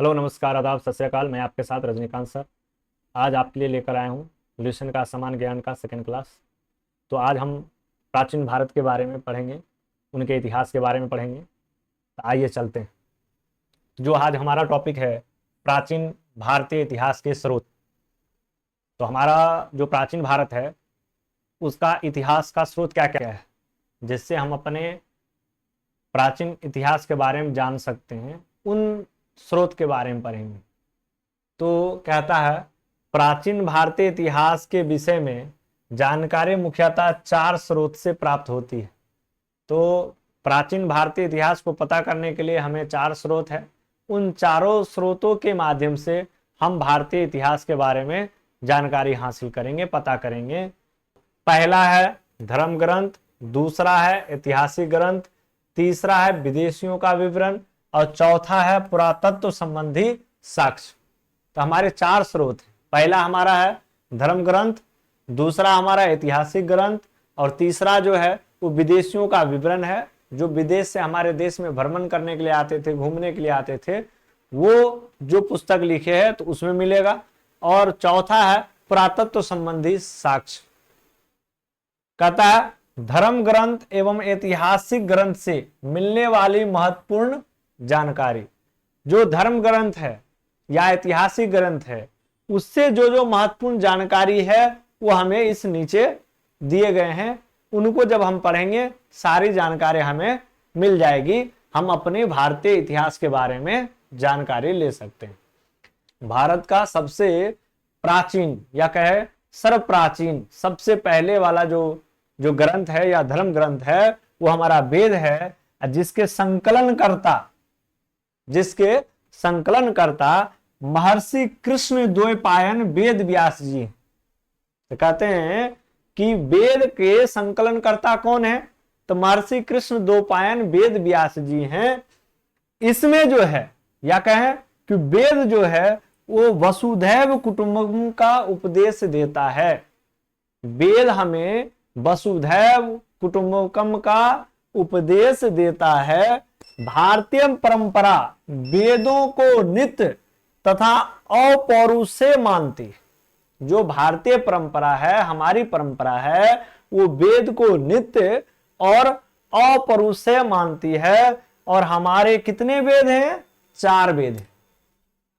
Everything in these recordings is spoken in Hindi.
हेलो, नमस्कार, आदाब, सत श्री अकाल। मैं आपके साथ रजनीकांत सर। आज आपके लिए लेकर आया हूँ रिलेशन का समान ज्ञान का सेकंड क्लास। तो आज हम प्राचीन भारत के बारे में पढ़ेंगे, उनके इतिहास के बारे में पढ़ेंगे। तो आइए चलते हैं। जो आज हमारा टॉपिक है, प्राचीन भारतीय इतिहास के स्रोत। तो हमारा जो प्राचीन भारत है उसका इतिहास का स्रोत क्या क्या है, जिससे हम अपने प्राचीन इतिहास के बारे में जान सकते हैं, उन स्रोत के बारे में पढ़ेंगे। तो कहता है, प्राचीन भारतीय इतिहास के विषय में जानकारी मुख्यतः 4 स्रोत से प्राप्त होती है। तो प्राचीन भारतीय इतिहास को पता करने के लिए हमें 4 स्रोत है। उन चारों स्रोतों के माध्यम से हम भारतीय इतिहास के बारे में जानकारी हासिल करेंगे, पता करेंगे। पहला है धर्म ग्रंथ, दूसरा है ऐतिहासिक ग्रंथ, तीसरा है विदेशियों का विवरण और चौथा है पुरातत्व संबंधी साक्ष्य। तो हमारे 4 स्रोत हैं। पहला हमारा है धर्म ग्रंथ, दूसरा हमारा ऐतिहासिक ग्रंथ और तीसरा जो है वो विदेशियों का विवरण है, जो विदेश से हमारे देश में भ्रमण करने के लिए आते थे, घूमने के लिए आते थे, वो जो पुस्तक लिखे हैं तो उसमें मिलेगा। और चौथा है पुरातत्व संबंधी साक्ष्य। कहता है धर्म ग्रंथ एवं ऐतिहासिक ग्रंथ से मिलने वाली महत्वपूर्ण जानकारी। जो धर्म ग्रंथ है या ऐतिहासिक ग्रंथ है उससे जो जो महत्वपूर्ण जानकारी है वो हमें इस नीचे दिए गए हैं। उनको जब हम पढ़ेंगे सारी जानकारी हमें मिल जाएगी, हम अपने भारतीय इतिहास के बारे में जानकारी ले सकते हैं। भारत का सबसे प्राचीन या कहे सर्वप्राचीन सबसे पहले वाला जो ग्रंथ है या धर्म ग्रंथ है वो हमारा वेद है, जिसके संकलनकर्ता महर्षि कृष्ण द्वैपायन वेद व्यास जी। तो कहते हैं कि वेद के संकलनकर्ता कौन है, तो महर्षि कृष्ण द्वैपायन वेद व्यास जी हैं। इसमें जो है या कहें कि वेद जो है वो वसुधैव कुटुंबकम का उपदेश देता है। वेद हमें वसुधैव कुटुंबकम का उपदेश देता है। भारतीय परंपरा वेदों को नित्य तथा अपौरुषेय मानती है। जो भारतीय परंपरा है, हमारी परंपरा है, वो वेद को नित्य और अपौरुषेय मानती है। और हमारे कितने वेद हैं? 4 वेद हैं।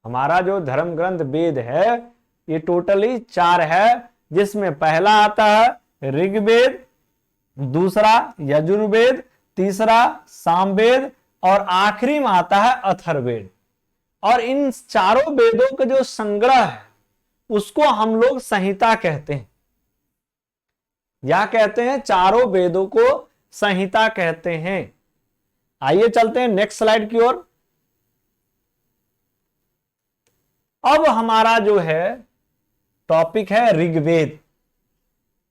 हमारा जो धर्म ग्रंथ वेद है ये टोटली 4 है, जिसमें पहला आता है ऋग्वेद, दूसरा यजुर्वेद, तीसरा सामवेद और आखिरी में आता है अथर्ववेद। और इन चारों वेदों का जो संग्रह है उसको हम लोग संहिता कहते हैं, या कहते हैं चारों वेदों को संहिता कहते हैं। आइए चलते हैं नेक्स्ट स्लाइड की ओर। अब हमारा जो है टॉपिक है ऋग्वेद।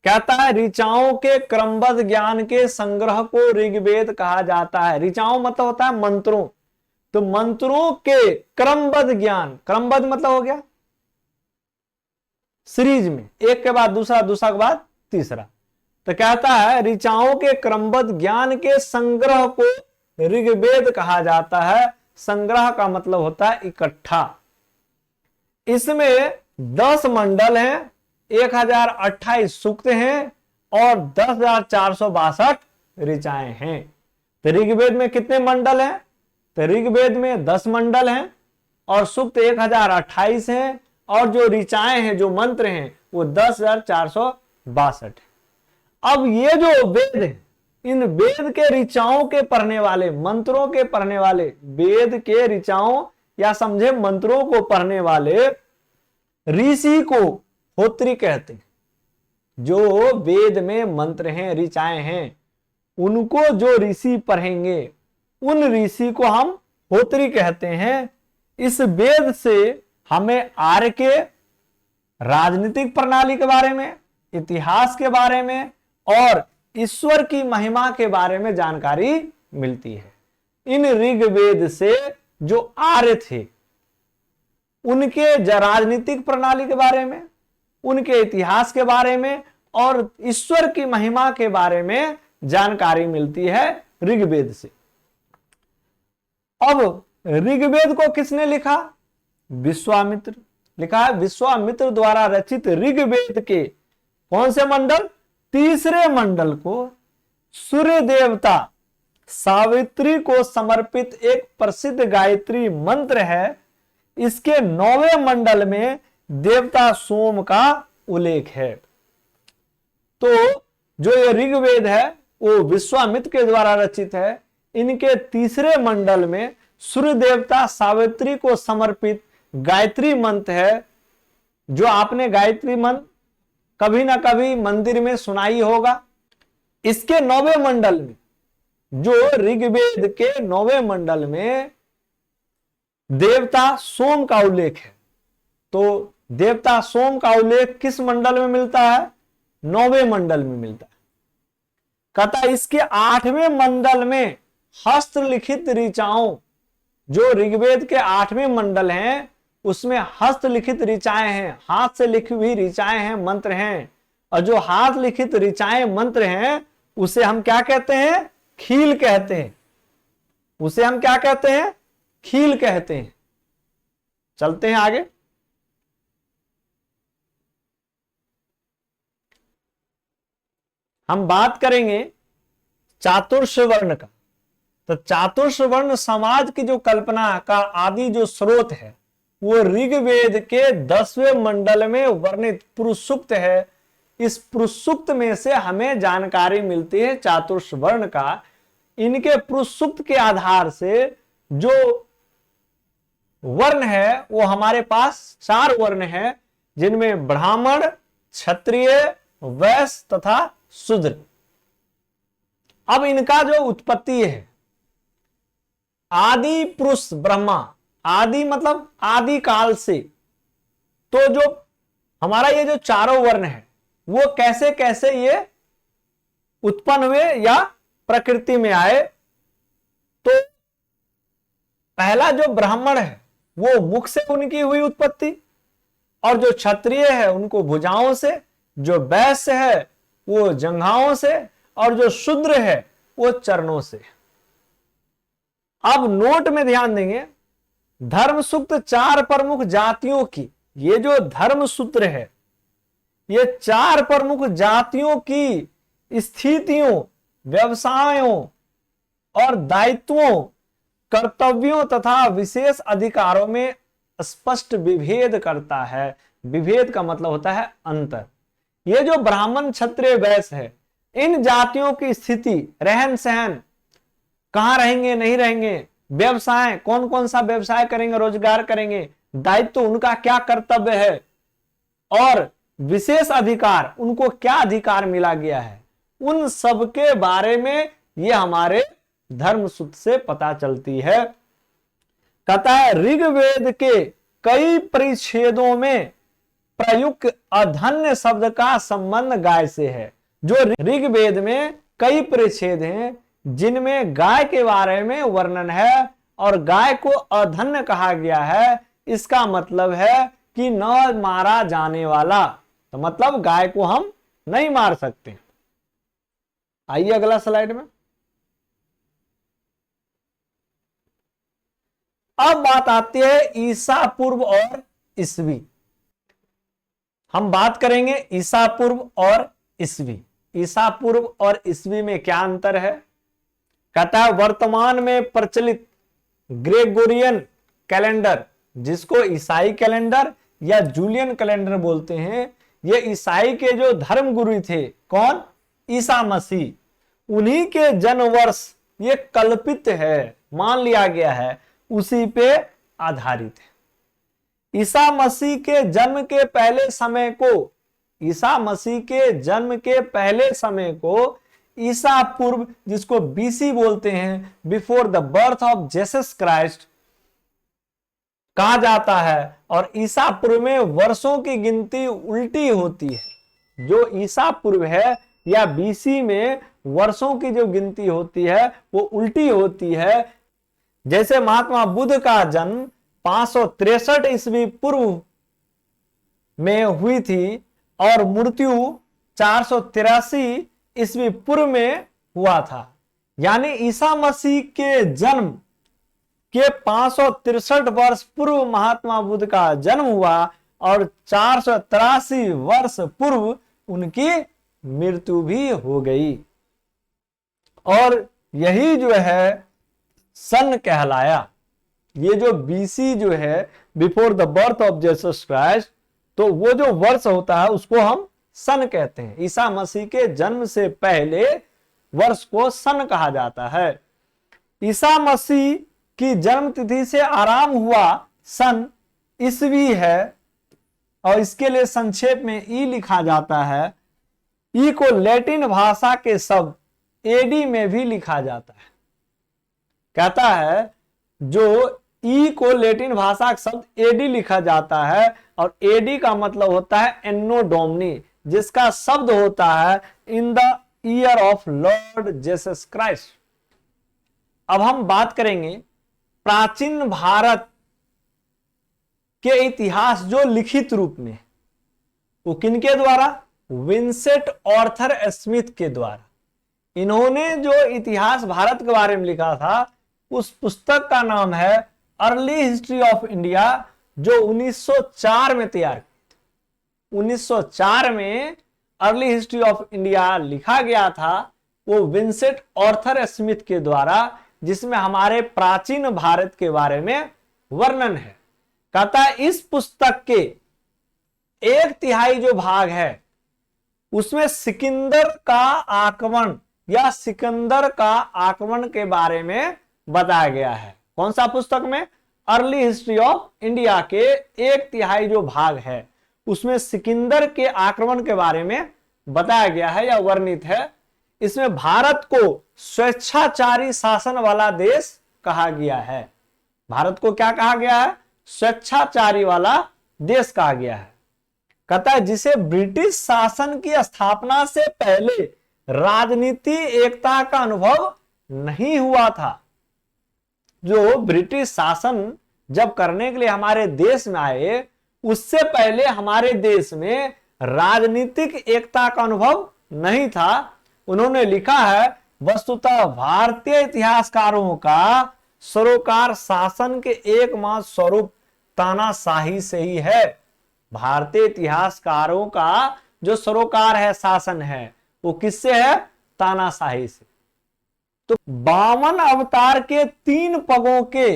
कहता है ऋचाओं के क्रमबद्ध ज्ञान के संग्रह को ऋग्वेद कहा जाता है। ऋचाओं मतलब होता है मंत्रों। तो मंत्रों के क्रमबद्ध ज्ञान, क्रमबद्ध मतलब हो गया सीरीज में, एक के बाद दूसरा, दूसरा के बाद तीसरा। तो कहता है ऋचाओं के क्रमबद्ध ज्ञान के संग्रह को ऋग्वेद कहा जाता है। संग्रह का मतलब होता है इकट्ठा। इसमें 10 मंडल हैं, 1028 सूक्त हैं और 10,462 ऋचाएं हैं। तो ऋग्वेद में कितने मंडल हैं? तो ऋग्वेद में 10 मंडल हैं और सूक्त 1028 हैं और जो ऋचाएं हैं, जो मंत्र हैं, वो 10,462 है। अब ये जो वेद है, इन वेद के ऋचाओं के पढ़ने वाले, मंत्रों के पढ़ने वाले, वेद के ऋचाओं या समझे मंत्रों को पढ़ने वाले ऋषि को होत्री कहते हैं। जो वेद में मंत्र हैं, ऋचाएं हैं, उनको जो ऋषि पढ़ेंगे उन ऋषि को हम होत्री कहते हैं। इस वेद से हमें आर्य के राजनीतिक प्रणाली के बारे में, इतिहास के बारे में और ईश्वर की महिमा के बारे में जानकारी मिलती है। इन ऋग्वेद से जो आर्य थे उनके राजनीतिक प्रणाली के बारे में, उनके इतिहास के बारे में और ईश्वर की महिमा के बारे में जानकारी मिलती है ऋग्वेद से। अब ऋग्वेद को किसने लिखा? विश्वामित्र, लिखा है विश्वामित्र द्वारा रचित ऋग्वेद के कौन से मंडल, तीसरे मंडल को सूर्य देवता सावित्री को समर्पित एक प्रसिद्ध गायत्री मंत्र है। इसके 9वें मंडल में देवता सोम का उल्लेख है। तो जो ये ऋग्वेद है वो विश्वामित्र के द्वारा रचित है। इनके तीसरे मंडल में सूर्य देवता सावित्री को समर्पित गायत्री मंत्र है, जो आपने गायत्री मंत्र कभी ना कभी मंदिर में सुनाई होगा। इसके 9वें मंडल में, जो ऋग्वेद के 9वें मंडल में देवता सोम का उल्लेख है। तो देवता सोम का उल्लेख किस मंडल में मिलता है, 9वें मंडल में मिलता है। कहता इसके 8वें मंडल में हस्तलिखित ऋचाओं, जो ऋग्वेद के 8वें मंडल हैं उसमें हस्तलिखित ऋचाएं हैं, हाथ से लिखी हुई ऋचाएं हैं, मंत्र हैं। और जो हाथ लिखित ऋचाएं मंत्र हैं उसे हम क्या कहते हैं, खील कहते हैं। उसे हम क्या कहते हैं, खील कहते हैं। चलते हैं आगे। हम बात करेंगे चातुर्वर्ण का। तो चातुर्वर्ण समाज की जो कल्पना का आदि जो स्रोत है वो ऋग्वेद के 10वें मंडल में वर्णित पुरुष सूक्त है। इस पुरुष सूक्त में से हमें जानकारी मिलती है चातुर्वर्ण का। इनके पुरुष सूक्त के आधार से जो वर्ण है वो हमारे पास 4 वर्ण है, जिनमें ब्राह्मण, क्षत्रिय, वैश्य तथा शूद्र। अब इनका जो उत्पत्ति है, आदि पुरुष ब्रह्मा, आदि मतलब आदि काल से। तो जो हमारा ये जो चारों वर्ण है वो कैसे कैसे ये उत्पन्न हुए या प्रकृति में आए। तो पहला जो ब्राह्मण है वो मुख से उनकी हुई उत्पत्ति, और जो क्षत्रिय है उनको भुजाओं से, जो वैश्य है वो जंघाओं से, और जो शूद्र है वो चरणों से। अब नोट में ध्यान देंगे, धर्म सूक्त 4 प्रमुख जातियों की, ये जो धर्म सूत्र है ये 4 प्रमुख जातियों की स्थितियों, व्यवसायों और दायित्वों, कर्तव्यों तथा विशेष अधिकारों में स्पष्ट विभेद करता है। विभेद का मतलब होता है अंतर। ये जो ब्राह्मण, क्षत्रिय, वैश्य है, इन जातियों की स्थिति, रहन सहन, कहां रहेंगे नहीं रहेंगे, व्यवसाय कौन कौन सा व्यवसाय करेंगे, रोजगार करेंगे, दायित्व उनका क्या कर्तव्य है, और विशेष अधिकार उनको क्या अधिकार मिला गया है, उन सब के बारे में ये हमारे धर्म सूत्र से पता चलती है। कहता है ऋग्वेद के कई परिच्छेदों में प्रयुक्त अधन्य शब्द का संबंध गाय से है। जो ऋग्वेद में कई परिच्छेद हैं जिनमें गाय के बारे में वर्णन है और गाय को अधन्य कहा गया है, इसका मतलब है कि न मारा जाने वाला। तो मतलब गाय को हम नहीं मार सकते। आइए अगला स्लाइड में। अब बात आती है ईसा पूर्व और ईसवी। हम बात करेंगे ईसा पूर्व और ईसवी। ईसा पूर्व और ईसवी में क्या अंतर है। कहता है वर्तमान में प्रचलित ग्रेगोरियन कैलेंडर, जिसको ईसाई कैलेंडर या जूलियन कैलेंडर बोलते हैं, ये ईसाई के जो धर्म गुरु थे, कौन, ईसा मसीह, उन्हीं के जन्म वर्ष ये कल्पित है, मान लिया गया है, उसी पे आधारित है। ईसा मसीह के जन्म के पहले समय को, ईसा मसीह के जन्म के पहले समय को ईसा पूर्व, जिसको बीसी बोलते हैं, before the birth of Jesus Christ, कहा जाता है। और ईसा पूर्व में वर्षों की गिनती उल्टी होती है। जो ईसा पूर्व है या बीसी में वर्षों की जो गिनती होती है वो उल्टी होती है। जैसे महात्मा बुद्ध का जन्म 563 ईस्वी पूर्व में हुई थी और मृत्यु 483 ईस्वी पूर्व में हुआ था। यानी ईसा मसीह के जन्म के 563 वर्ष पूर्व महात्मा बुद्ध का जन्म हुआ और 483 वर्ष पूर्व उनकी मृत्यु भी हो गई। और यही जो है सन कहलाया। ये जो बीसी जो है, before the birth of Jesus Christ, तो वो जो वर्ष होता है उसको हम सन कहते हैं। ईसा मसीह के जन्म से पहले वर्ष को सन कहा जाता है। ईसा मसीह की जन्म तिथि से आराम हुआ सन ईसवी है और इसके लिए संक्षेप में ई लिखा जाता है। ई को लैटिन भाषा के शब्द एडी में भी लिखा जाता है। कहता है जो ई को लैटिन भाषा का शब्द एडी लिखा जाता है और एडी का मतलब होता है एन्नो डोमिनी, जिसका शब्द होता है in the year of Lord Jesus Christ. अब हम बात करेंगे प्राचीन भारत के इतिहास जो लिखित रूप में, वो किनके द्वारा? विंसेंट ऑर्थर स्मिथ के द्वारा। इन्होंने जो इतिहास भारत के बारे में लिखा था उस पुस्तक का नाम है अर्ली हिस्ट्री ऑफ इंडिया, जो 1904 में तैयार की। 1904 में अर्ली हिस्ट्री ऑफ इंडिया लिखा गया था, वो विंसेंट ऑर्थर स्मिथ के द्वारा, जिसमें हमारे प्राचीन भारत के बारे में वर्णन है। कहता है इस पुस्तक के 1/3 जो भाग है उसमें सिकंदर का आक्रमण या सिकंदर का आक्रमण के बारे में बताया गया है। कौन सा पुस्तक में? अर्ली हिस्ट्री ऑफ इंडिया के 1/3 जो भाग है उसमें सिकंदर के आक्रमण के बारे में बताया गया है या वर्णित है। इसमें भारत को स्वेच्छाचारी शासन वाला देश कहा गया है। भारत को क्या कहा गया है? स्वेच्छाचारी वाला देश कहा गया है। कहता है जिसे ब्रिटिश शासन की स्थापना से पहले राजनीति एकता का अनुभव नहीं हुआ था। जो ब्रिटिश शासन जब करने के लिए हमारे देश में आए, उससे पहले हमारे देश में राजनीतिक एकता का अनुभव नहीं था। उन्होंने लिखा है वस्तुतः भारतीय इतिहासकारों का सरोकार शासन के एकमात्र स्वरूप तानाशाही से ही है। भारतीय इतिहासकारों का जो सरोकार है, शासन है, वो किससे है? तानाशाही से। तो 52 अवतार के 3 पगों के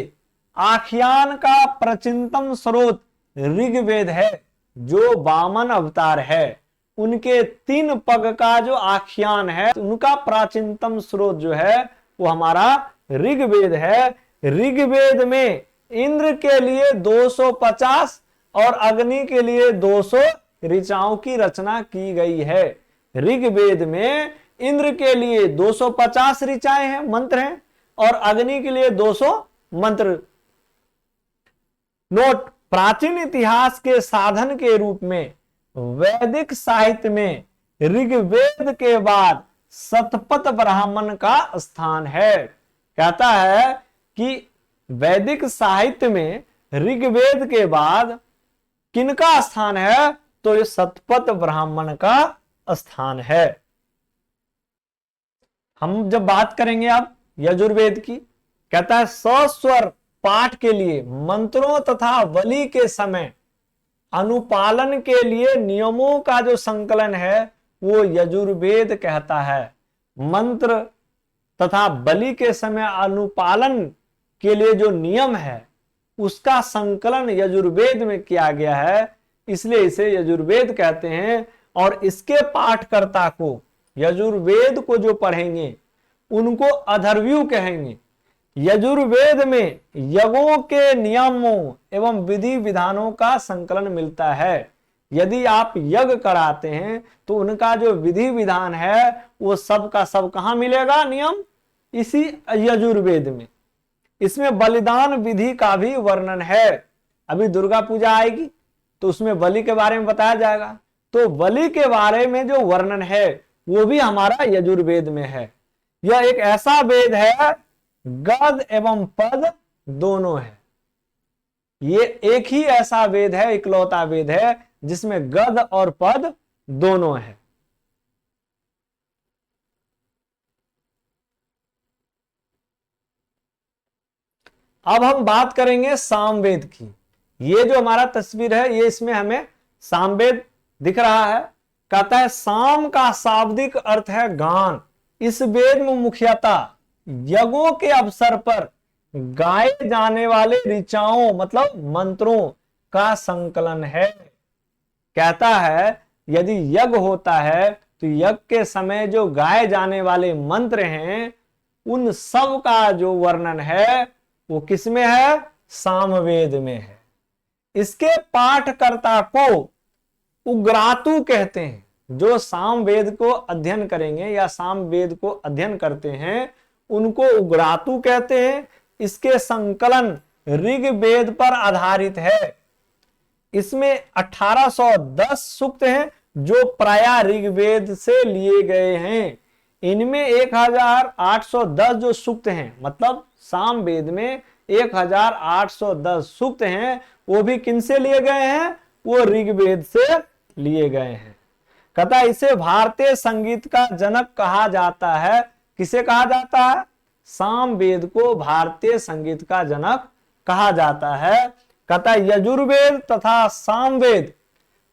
आख्यान का प्राचीनतम स्रोत ऋग्वेद है। जो 52 अवतार है उनके 3 पग का जो आख्यान है, उनका प्राचीनतम स्रोत जो है वो हमारा ऋग्वेद है। ऋग्वेद में इंद्र के लिए 250 और अग्नि के लिए 200 ऋचाओं की रचना की गई है। ऋग्वेद में इंद्र के लिए 250 ऋचाएं हैं, मंत्र हैं, और अग्नि के लिए 200 मंत्र। नोट, प्राचीन इतिहास के साधन के रूप में वैदिक साहित्य में ऋग्वेद के बाद शतपथ ब्राह्मण का स्थान है। कहता है कि वैदिक साहित्य में ऋग्वेद के बाद किनका स्थान है? तो ये शतपथ ब्राह्मण का स्थान है। हम जब बात करेंगे अब यजुर्वेद की, कहता है सस्वर पाठ के लिए मंत्रों तथा बलि के समय अनुपालन के लिए नियमों का जो संकलन है वो यजुर्वेद कहता है। मंत्र तथा बलि के समय अनुपालन के लिए जो नियम है उसका संकलन यजुर्वेद में किया गया है, इसलिए इसे यजुर्वेद कहते हैं। और इसके पाठकर्ता को, यजुर्वेद को जो पढ़ेंगे उनको अथर्वयु कहेंगे। यजुर्वेद में यज्ञों के नियमों एवं विधि विधानों का संकलन मिलता है। यदि आप यज्ञ कराते हैं तो उनका जो विधि विधान है वो सब का सब कहां मिलेगा? नियम इसी यजुर्वेद में। इसमें बलिदान विधि का भी वर्णन है। अभी दुर्गा पूजा आएगी तो उसमें बलि के बारे में बताया जाएगा, तो बलि के बारे में जो वर्णन है वो भी हमारा यजुर्वेद में है। यह एक ऐसा वेद है गद एवं पद दोनों है। ये एक ही ऐसा वेद है, इकलौता वेद है जिसमें गद और पद दोनों है। अब हम बात करेंगे सामवेद की। ये जो हमारा तस्वीर है, ये इसमें हमें सामवेद दिख रहा है। कहता है साम का शाब्दिक अर्थ है गान। इस वेद में मुख्यतः यज्ञों के अवसर पर गाए जाने वाले ऋचाओं मतलब मंत्रों का संकलन है। कहता है यदि यज्ञ होता है तो यज्ञ के समय जो गाए जाने वाले मंत्र हैं उन सब का जो वर्णन है वो किसमें है? सामवेद में है। इसके पाठकर्ता को उग्रातु कहते हैं। जो सामवेद को अध्ययन करेंगे या सामवेद को अध्ययन करते हैं उनको उग्रातु कहते हैं। इसके संकलन ऋग्वेद पर आधारित है। इसमें 1810 सूक्त हैं जो प्राय ऋग्वेद से लिए गए हैं। इनमें 1810 जो सूक्त हैं, मतलब सामवेद में 1810 सूक्त हैं, वो भी किनसे लिए गए हैं? वो ऋग्वेद से लिए गए हैं। कहता है इसे भारतीय संगीत का जनक कहा जाता है। किसे कहा जाता है? सामवेद को भारतीय संगीत का जनक कहा जाता है। कहता है यजुर्वेद तथा सामवेद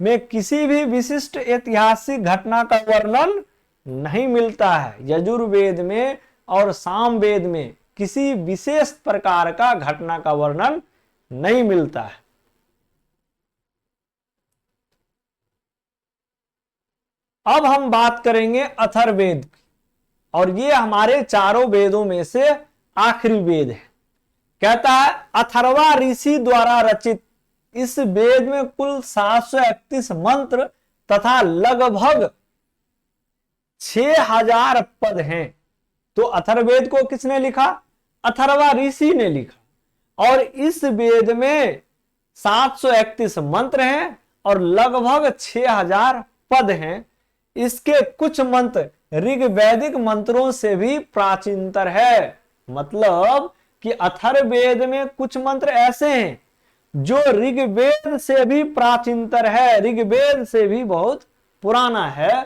में किसी भी विशिष्ट ऐतिहासिक घटना का वर्णन नहीं मिलता है। यजुर्वेद में और सामवेद में किसी विशेष प्रकार का घटना का वर्णन नहीं मिलता है। अब हम बात करेंगे अथर्ववेद की, और ये हमारे चारों वेदों में से आखिरी वेद है। कहता है अथर्वा ऋषि द्वारा रचित इस वेद में कुल 731 मंत्र तथा लगभग 6000 पद हैं। तो अथर्ववेद को किसने लिखा? अथर्वा ऋषि ने लिखा। और इस वेद में 731 मंत्र हैं और लगभग 6000 पद हैं। इसके कुछ मंत्र ऋग्वैदिक मंत्रों से भी प्राचीनतर है। मतलब कि अथर्ववेद में कुछ मंत्र ऐसे हैं जो ऋग्वेद से भी प्राचीनतर है, ऋग्वेद से भी बहुत पुराना है।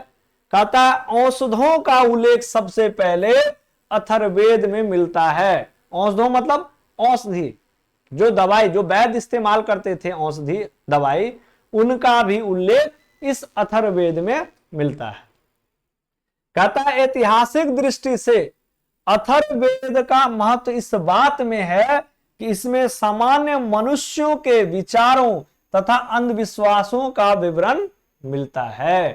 कहता है औषधों का उल्लेख सबसे पहले अथर्ववेद में मिलता है। औषधों मतलब औषधि, जो दवाई जो वैद्य इस्तेमाल करते थे, औषधि दवाई, उनका भी उल्लेख इस अथर्ववेद में मिलता है। कहता है ऐतिहासिक दृष्टि से अथर्ववेद का महत्व इस बात में है कि इसमें सामान्य मनुष्यों के विचारों तथा अंधविश्वासों का विवरण मिलता है।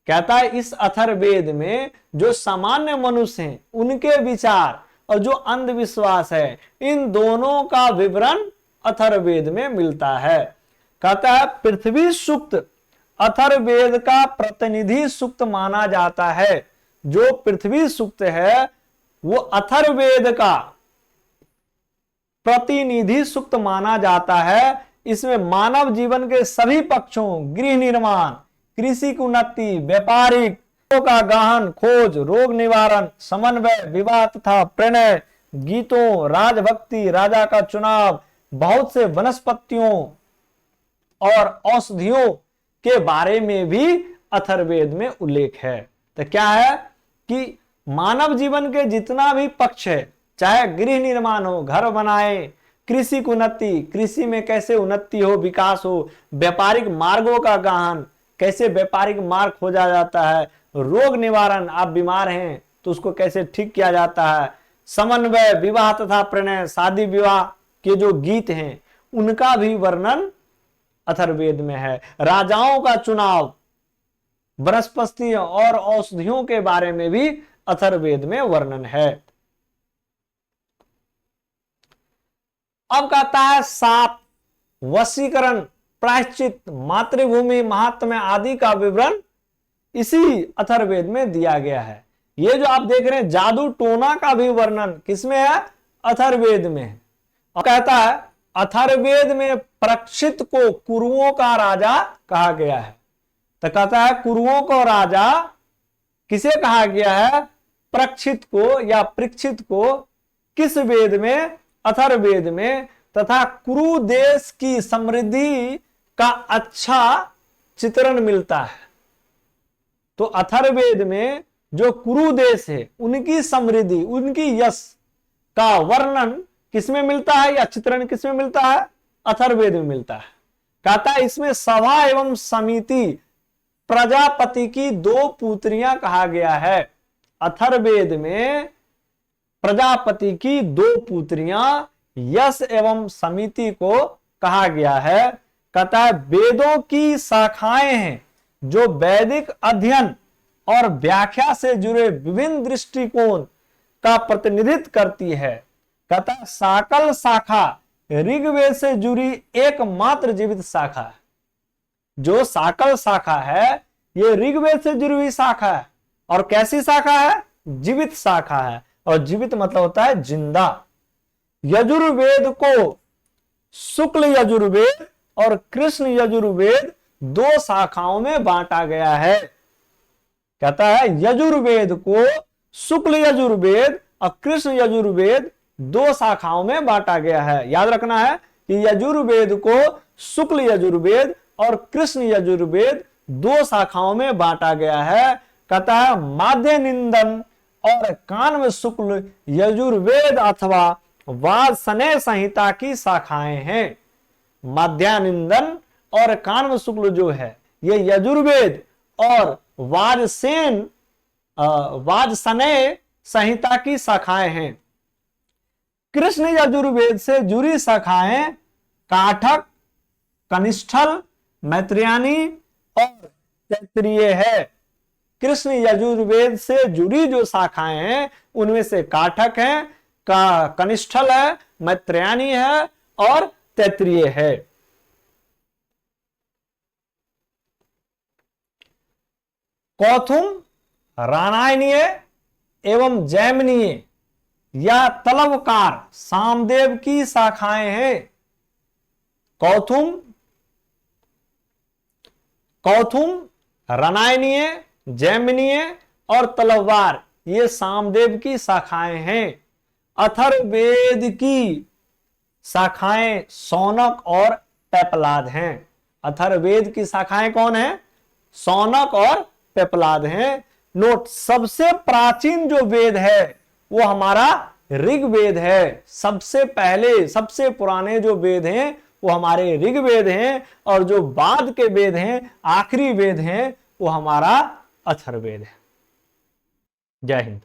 कहता है इस अथर्ववेद में जो सामान्य मनुष्य हैं उनके विचार और जो अंधविश्वास है, इन दोनों का विवरण अथर्ववेद में मिलता है। कहता है पृथ्वी सूक्त अथर्ववेद का प्रतिनिधि सूक्त माना जाता है। जो पृथ्वी सूक्त है वो अथर्ववेद का प्रतिनिधि सूक्त माना जाता है। इसमें मानव जीवन के सभी पक्षों, गृह निर्माण, कृषि की उन्नति, व्यापारिक का गहन खोज, रोग निवारण, समन्वय, विवाह तथा प्रणय, गीतों, राजभक्ति, राजा का चुनाव, बहुत से वनस्पतियों और औषधियों के बारे में भी अथर्ववेद में उल्लेख है। तो क्या है कि मानव जीवन के जितना भी पक्ष है, चाहे गृह निर्माण हो, घर बनाए, कृषि की उन्नति, कृषि में कैसे उन्नति हो, विकास हो, व्यापारिक मार्गों का गहन, कैसे व्यापारिक मार्ग खोजा जाता है, रोग निवारण, आप बीमार हैं तो उसको कैसे ठीक किया जाता है, समन्वय, विवाह तथा प्रणय, शादी विवाह के जो गीत हैं उनका भी वर्णन अथर्ववेद में है। राजाओं का चुनाव, वनस्पति और औषधियों के बारे में भी अथर्ववेद में वर्णन है। अब कहता है साप, वशीकरण, प्रायश्चित, मातृभूमि, महात्म्य आदि का विवरण इसी अथर्ववेद में दिया गया है। ये जो आप देख रहे हैं जादू टोना का भी वर्णन किसमें है? अथर्ववेद में है। और कहता है अथर्ववेद में परीक्षित को कुरुओं का राजा कहा गया है। तो कहता है कुरुओं को राजा किसे कहा गया है? परीक्षित को या परीक्षित को। किस वेद में? अथर्ववेद में। तथा कुरु देश की समृद्धि का अच्छा चित्रण मिलता है। तो अथर्ववेद में जो कुरु देश है उनकी समृद्धि, उनकी यश का वर्णन किसमें मिलता है, या चित्रण किसमें मिलता है, अथर्ववेद में मिलता है। कहता है इसमें सभा एवं समिति प्रजापति की दो पुत्रियां कहा गया है। अथर्ववेद में प्रजापति की दो पुत्रियां यश एवं समिति को कहा गया है। कहता है वेदों की शाखाएं हैं जो वैदिक अध्ययन और व्याख्या से जुड़े विभिन्न दृष्टिकोण का प्रतिनिधित्व करती है। कहता है साकल शाखा ऋग्वेद से जुड़ी एकमात्र जीवित शाखा है। जो साकल शाखा है ये ऋग्वेद से जुड़ी हुई शाखा है। और कैसी शाखा है, जीवित शाखा है। और जीवित मतलब होता है जिंदा। यजुर्वेद को शुक्ल यजुर्वेद और कृष्ण यजुर्वेद दो शाखाओं में बांटा गया है। कहता है यजुर्वेद को शुक्ल यजुर्वेद और कृष्ण यजुर्वेद दो शाखाओं में बांटा गया है। याद रखना है कि यजुर्वेद को शुक्ल यजुर्वेद और कृष्ण यजुर्वेद दो शाखाओं में बांटा गया है। कहता है माध्य निंदन और कान्व शुक्ल यजुर्वेद अथवा वाजसनेय संहिता की शाखाएं हैं। माध्यानिंदन और कान्व शुक्ल जो है ये यजुर्वेद और वाजसनेय संहिता की शाखाएं हैं। कृष्ण यजुर्वेद से जुड़ी शाखाएं काठक, कनिष्ठल, मैत्रेयानी और तैत्तिरीय है। कृष्ण यजुर्वेद से जुड़ी जो शाखाएं हैं उनमें से काठक है, कनिष्ठल है, मैत्रेयानी है और तैत्तिरीय है। कौथुम रामायणीय एवं जैमिनीय या तलवकार सामदेव की शाखाएं हैं। कौथुम रामायणीय, जैमिनीय और तलवार ये सामदेव की शाखाएं हैं। अथर्ववेद की शाखाएं शौनक और पेपलाद हैं। अथर्ववेद की शाखाएं कौन है, शौनक और पेपलाद हैं। नोट, सबसे प्राचीन जो वेद है वो हमारा ऋग्वेद है। सबसे पहले, सबसे पुराने जो वेद हैं वो हमारे ऋग्वेद हैं। और जो बाद के वेद हैं, आखिरी वेद हैं, वो हमारा अथर्ववेद है। जय हिंद।